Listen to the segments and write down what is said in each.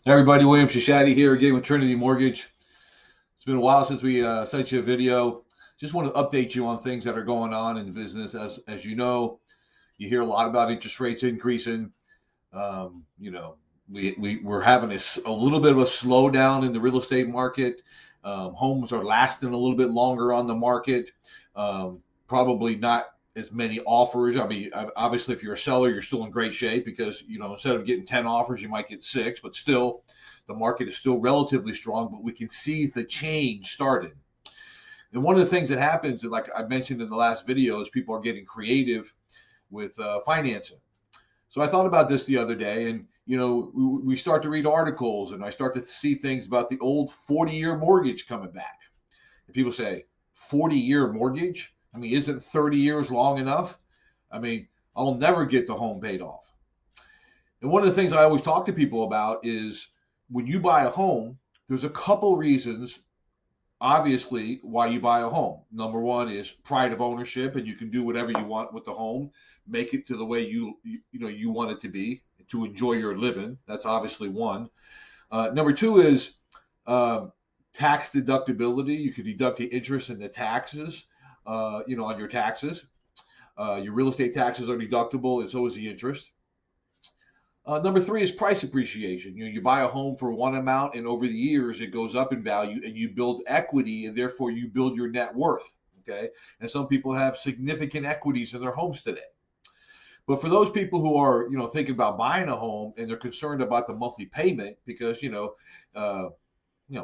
Hey everybody, William Shashaty here again with Trinity Mortgage. It's been a while since we sent you a video. Just want to update you on things that are going on in the business. As you know, you hear a lot about interest rates increasing. Um, you know, we're having a little bit of a slowdown in the real estate market. Homes are lasting a little bit longer on the market. Probably not as many offers. I mean, obviously, if you're a seller, you're still in great shape because instead of getting 10 offers, you might get 6. But still, the market is still relatively strong. But we can see the change started. And one of the things that happens, like I mentioned in the last video, is people are getting creative with financing. So I thought about this the other day, and we start to read articles, and I start to see things about the old 40-year mortgage coming back. And people say, 40-year mortgage? I mean, isn't 30 years long enough? I mean, I'll never get the home paid off. And one of the things I always talk to people about is when you buy a home, there's a couple reasons obviously why you buy a home. Number one is pride of ownership, and you can do whatever you want with the home, make it to the way you want it to be to enjoy your living. That's obviously one. Number two is tax deductibility. You can deduct the interest and the taxes, on your taxes. Your real estate taxes are deductible, and so is the interest. Number three is price appreciation. You buy a home for one amount, and over the years it goes up in value, and you build equity, and therefore you build your net worth. Okay, and some people have significant equities in their homes today. But for those people who are thinking about buying a home and they're concerned about the monthly payment because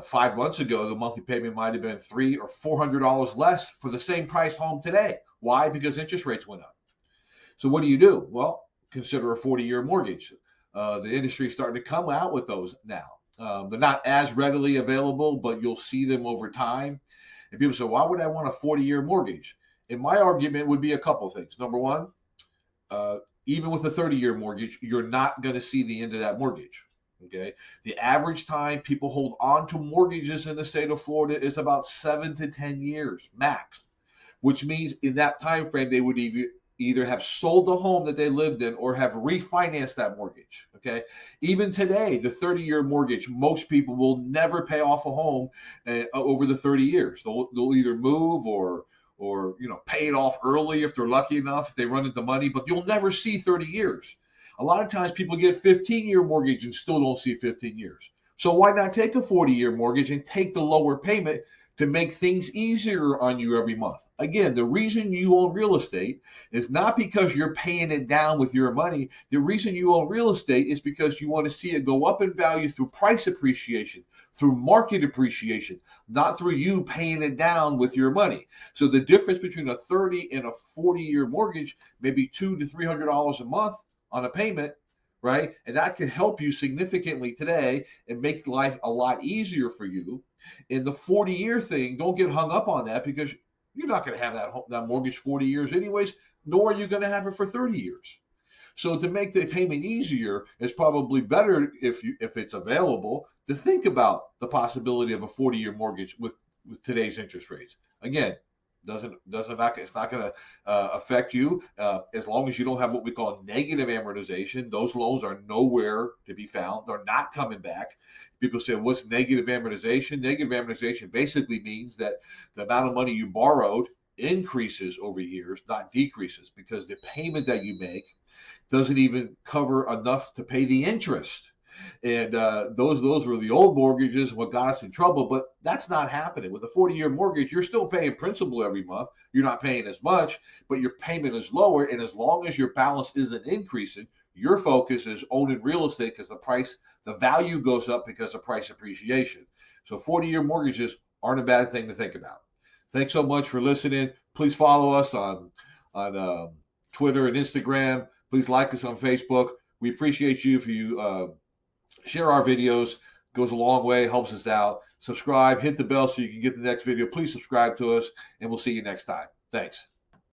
5 months ago the monthly payment might have been $300 or $400 less for the same price home today. Why? Because interest rates went up. So what do? Well, consider a 40-year mortgage. The industry is starting to come out with those now. They're not as readily available, but you'll see them over time. And people say, why would I want a 40-year mortgage? And my argument would be a couple things. Number one, even with a 30-year mortgage, you're not going to see the end of that mortgage. Okay. The average time people hold on to mortgages in the state of Florida is about 7 to 10 years max, which means in that time frame they would either have sold the home that they lived in or have refinanced that mortgage. Okay. Even today, the 30-year mortgage, most people will never pay off a home over the 30 years. They'll either move or pay it off early if they're lucky enough, if they run into money, but you'll never see 30 years. A lot of times people get 15-year mortgage and still don't see 15 years. So why not take a 40-year mortgage and take the lower payment to make things easier on you every month? Again, the reason you own real estate is not because you're paying it down with your money. The reason you own real estate is because you want to see it go up in value through price appreciation, through market appreciation, not through you paying it down with your money. So the difference between a 30 and a 40-year mortgage may be $200 to $300 a month on a payment, right? And that can help you significantly today and make life a lot easier for you. In the 40-year thing, don't get hung up on that because you're not going to have that mortgage 40 years anyways, nor are you going to have it for 30 years. So to make the payment easier, it's probably better if it's available to think about the possibility of a 40-year mortgage with today's interest rates. Again, doesn't not it's not going to affect you as long as you don't have what we call negative amortization. Those loans are nowhere to be found. They're not coming back. People say, what's negative amortization? Negative amortization basically means that the amount of money you borrowed increases over years, not decreases, because the payment that you make doesn't even cover enough to pay the interest. And those were the old mortgages, what got us in trouble. But that's not happening with a 40-year mortgage. You're still paying principal every month. You're not paying as much, but your payment is lower. And as long as your balance isn't increasing, your focus is owning real estate because the value goes up because of price appreciation. So 40-year mortgages aren't a bad thing to think about. Thanks so much for listening. Please follow us on Twitter and Instagram. Please like us on Facebook. We appreciate you if you share our videos. It goes a long way, helps us out. Subscribe, hit the bell so you can get the next video. Please subscribe to us, and we'll see you next time. Thanks.